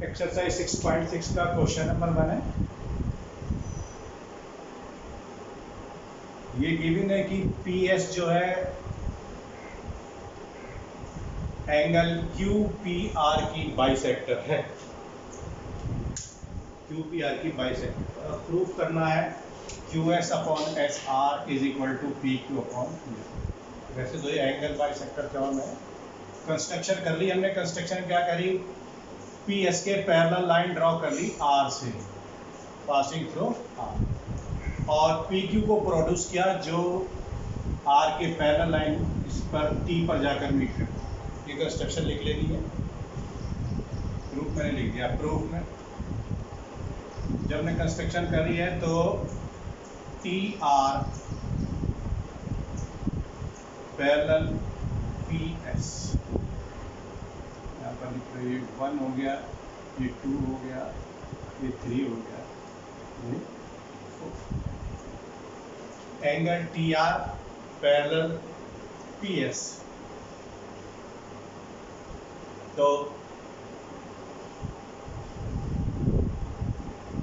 Exercise 6.6 का question number 1 है। ये गिवन है कि पी एस जो है एंगल क्यू पी आर की बाइसेक्टर है। क्यू पी आर की बाइसेक्टर प्रूफ करना है Q S upon S R is equal to P Q upon Q. वैसे तो ये एंगल बाइसेक्टर टर्म है। कंस्ट्रक्शन कर ली हमने। कंस्ट्रक्शन क्या करी, पी एस के पैरेलल लाइन ड्रॉ कर ली आर से पासिंग थ्रू आर, और पी क्यू को प्रोड्यूस किया जो आर के पैरेलल लाइन इस पर टी पर जाकर मीट करती। ये कंस्ट्रक्शन लिख लेनी है। प्रूफ मैंने लिख दिया। प्रूफ में जब हमने कंस्ट्रक्शन करी है तो T R parallel P S, यहाँ पर लिख रहे, ये 1 हो गया, ये 2 हो गया, ये 3 हो गया, ये 4। Angle T R parallel P S, तो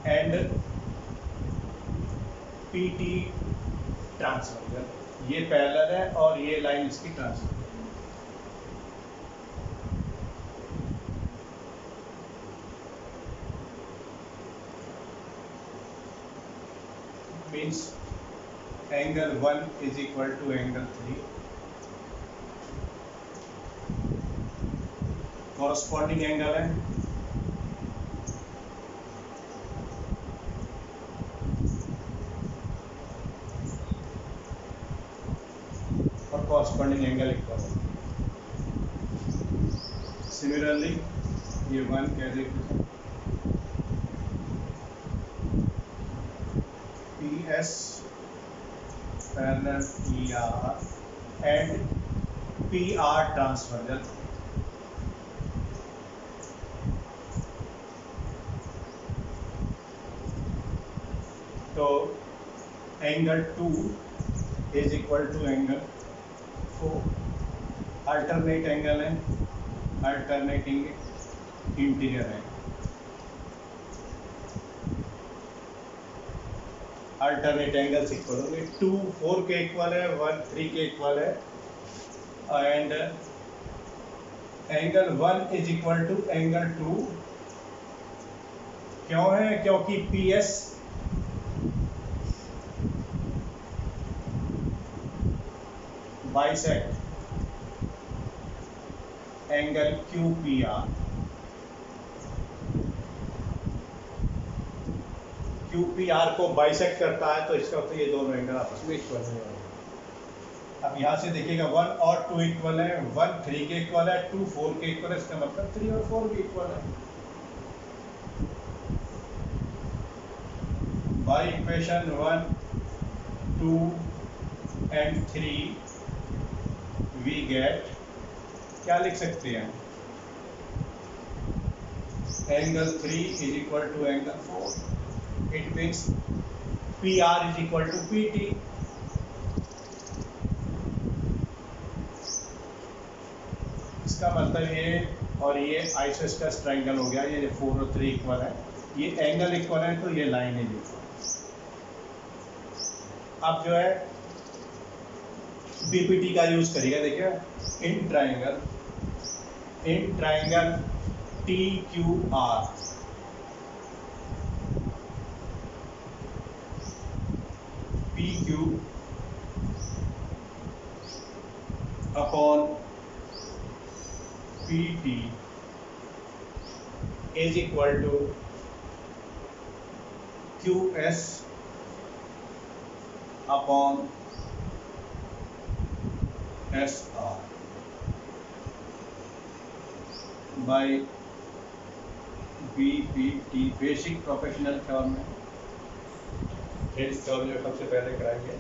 एंड पी टी ट्रांसवर्जल, ये पैरेलल है और ये लाइन इसकी transversal. Means angle 1 is equal to angle 3। Corresponding angle है और कॉरस्पॉन्डिंग एंगल इक्वल है। सिमिलरली ये 1 कह देते P S parallel P R and P R transversal. तो angle 2 is equal to angle 4। Alternate angle है, अल्टरनेटिंग इंटीरियर है। Alternate angles equal होंगे। 2 4 के इक्वल है, 1 3 के इक्वल है, and angle 1 is equal to angle 2। क्यों है? क्योंकि P S bisect angle Q P R. Q P R को बाइसेक्ट करता है, तो इसका मतलब ये दोनों एंगल आपस में इक्वल है। अब यहाँ से देखिएगा 1 और 2 इक्वल है, 1 3 के इक्वल है, 2 4 के इक्वल है, इसका मतलब 3 और 4 भी इक्वल है। By equation 1 2 and 3 we get, क्या लिख सकते हैं, angle 3 is equal to angle 4। It means P R is equal to P T. इसका मतलब ये और ये आइसोस्केलस ट्रायंगल हो गया। ये 4 और 3 इक्वल है, ये एंगल इक्वल है, तो ये लाइन इज इक्वल। अब जो है बीपीटी का यूज करिएगा। देखिए in triangle T Q R, P Q upon P T is equal to Q S upon S R by B P T. Basic professional term है, इस टर्म जो सबसे पहले कराएंगे।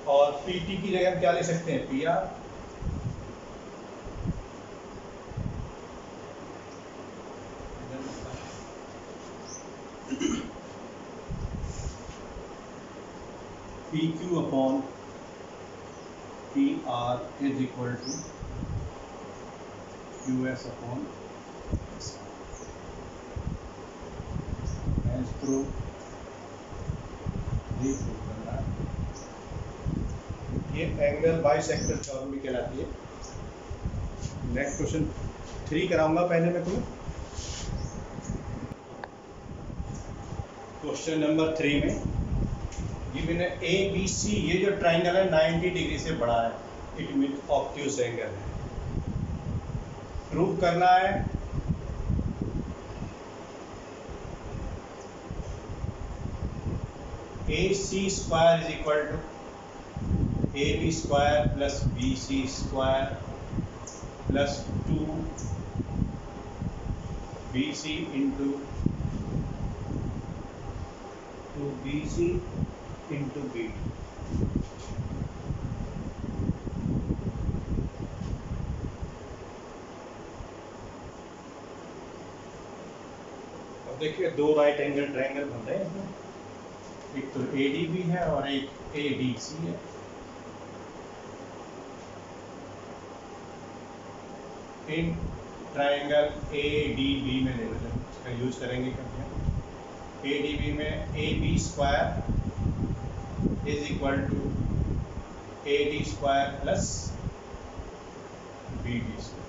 और पी टी की जगह हम क्या ले सकते हैं, P R. P Q upon P R is equal to Q S upon S R. Prove करना है। ये एंगल बाइसेक्टर थ्योरम भी कहलाती है। नेक्स्ट क्वेश्चन 3 कराऊंगा पहले मैं तुम्हें। क्वेश्चन नंबर 3 में गिवन है ए बी सी, ये जो ट्राइंगल है 90 डिग्री से बड़ा है, इट मीन ऑब्ट्यूज एंगल है। प्रूव करना है A C square is equal to A B square plus B C square plus 2 B C into 2 B C into B D. अब देखिए दो राइट एंगल ट्रायंगल बन रहे हैं, एक तो ए डी बी है और एक ए डी सी है। In triangle A D B में इसका यूज करेंगे कभी। ए डी बी में A B square is equal to A D square plus B D square.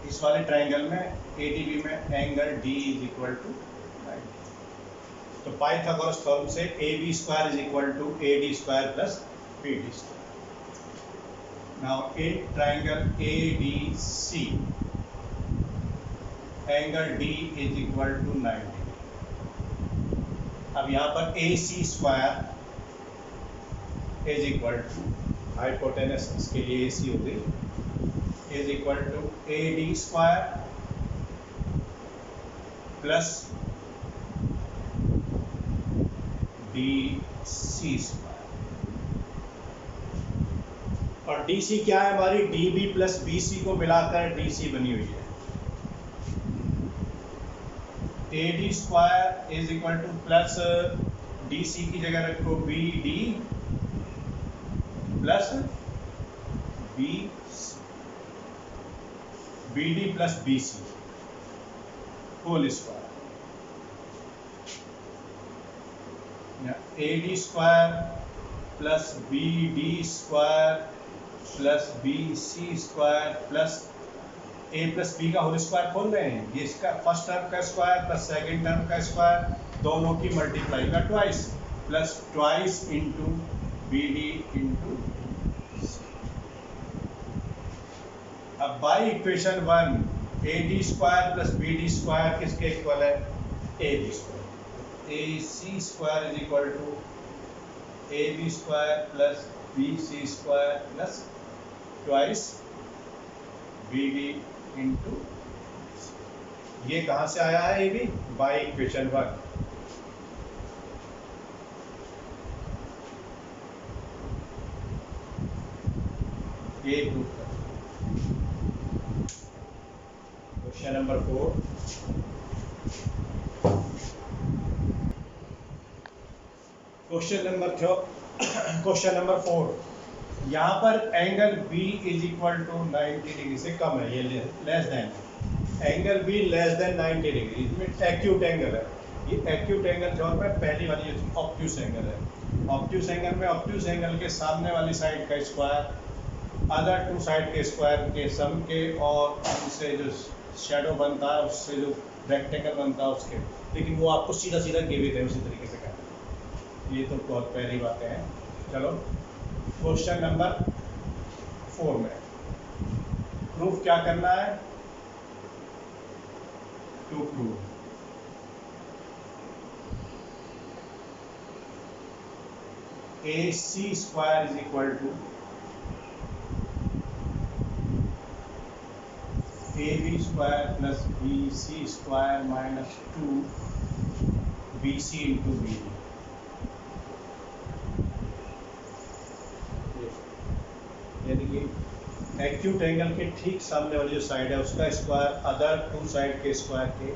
इस वाले ट्रायंगल में ए डी बी में angle D is equal to 90। तो पाइथागोरस थ्योरम से A B square is equal to A D square plus B D square. Now in triangle A D C angle D is equal to 90। अब यहाँ पर A C square is equal to hypotenuse, इसके लिए A C हो गई, is equal to A D square plus D C square. और D C क्या है हमारी, D B plus B C को मिलाकर डी सी बनी हुई है। A D square is equal to plus D C की जगह रखो B D plus B D plus B C whole square. A D square plus B D square plus B C square plus A plus B का whole square खोल रहे हैं, ये इसका first term का स्क्वायर प्लस सेकेंड टर्म का square, दोनों की मल्टीप्लाई का twice plus twice into B D into. अब by equation 1 A D square plus B D square किसके इक्वल है, A B square. A C square is equal to A B square plus B C square plus twice B D into. ये कहाँ से आया है, ये भी by equation 1। ये प्रूफ कर। Question number 4। क्वेश्चन नंबर 4, यहाँ पर angle B is equal to 90 degree से कम है, ये less than angle B less than 90 degree, इसमें एक्यूट एंगल है। ये एक्यूट एंगल जो है पहली वाली ऑब्ट्यूस एंगल है। ऑब्ट्यूस एंगल में ऑब्ट्यूस एंगल के सामने वाली साइड का स्क्वायर अदर टू साइड के स्क्वायर के सम के और उनसे जो शेडो बनता है उससे जो रेक्टेंगल बनता है उसके, लेकिन वो आपको सीधा सीधा गिवन है उसी तरीके से करना। ये तो बहुत पहली बातें हैं। चलो क्वेश्चन नंबर 4 में प्रूफ क्या करना है, to prove A C square is equal to A B square plus B C square minus 2 B C into B D. यानी कि एक्यूट एंगल के ठीक सामने वाली जो साइड है उसका स्क्वायर अदर टू साइड के स्क्वायर के,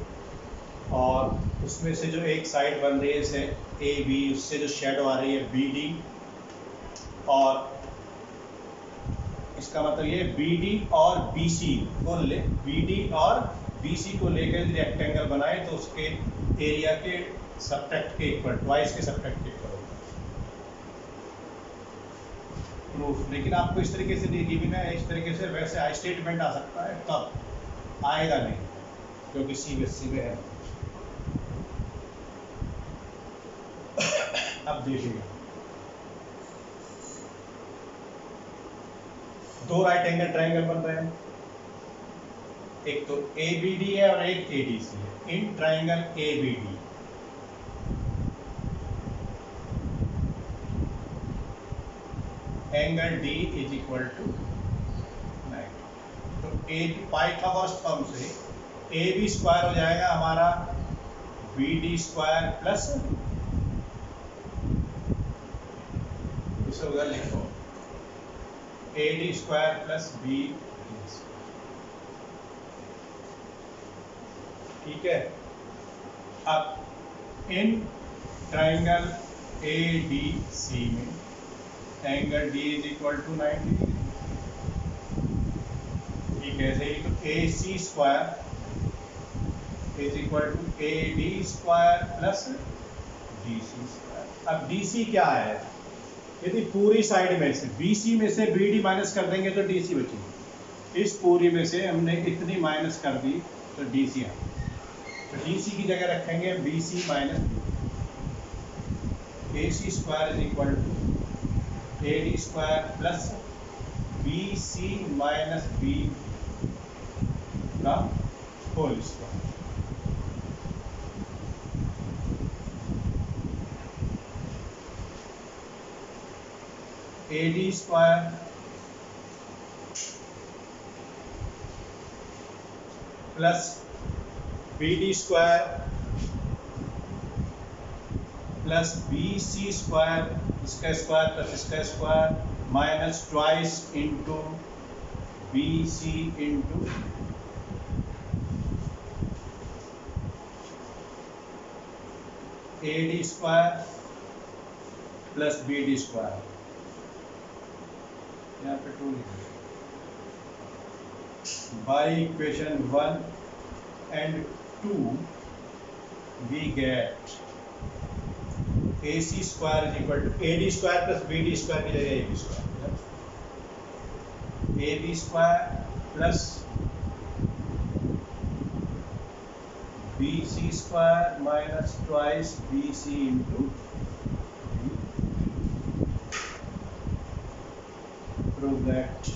और उसमें से जो एक साइड बन रही है जैसे ए बी, उससे जो शेडो आ रही है बी डी, और इसका मतलब ये BD और BC को ले, BD और BC को लेकर यदि रेक्टेंगल बनाए तो उसके एरिया के सबट्रैक्ट के इक्वल, ट्वाइस के सबट्रैक्ट के इक्वल होगा प्रूफ। लेकिन आपको इस तरीके से गिवन है, इस तरीके से वैसे आई स्टेटमेंट आ सकता है, तब आएगा नहीं क्योंकि CBSE में है। अब देखिएगा, दो राइट एंगल ट्रायंगल बन रहे हैं, एक तो ABD है और एक ADC है। In triangle ABD angle D is equal to 90। तो पाइथागोरस थ्योरम से AB स्क्वायर हो जाएगा हमारा BD स्क्वायर प्लस, इसे उधर लिखो AD स्क्वायर प्लस BD। ठीक है, अब इन ट्राइंगल ADC में angle D is equal to 90 degree. ठीक है, ऐसे ही तो AC square is equal to AD square plus DC square. अब DC क्या है, यदि पूरी साइड में से BC में से BD माइनस कर देंगे तो DC बचेगी, इस पूरी में से हमने इतनी माइनस कर दी तो DC है, तो DC की जगह रखेंगे BC minus AC square is equal to AD square plus BC minus B का whole square. AD square plus BD square plus BC square, इसका स्क्वायर प्लस इसका square minus twice into BC into AD square plus BD square, यहाँ पे 2 लिखा by equation 1 and 2 we get AC square is equal to AD square plus BD square की जगह AB square, AB square plus BC square minus twice BC into prove that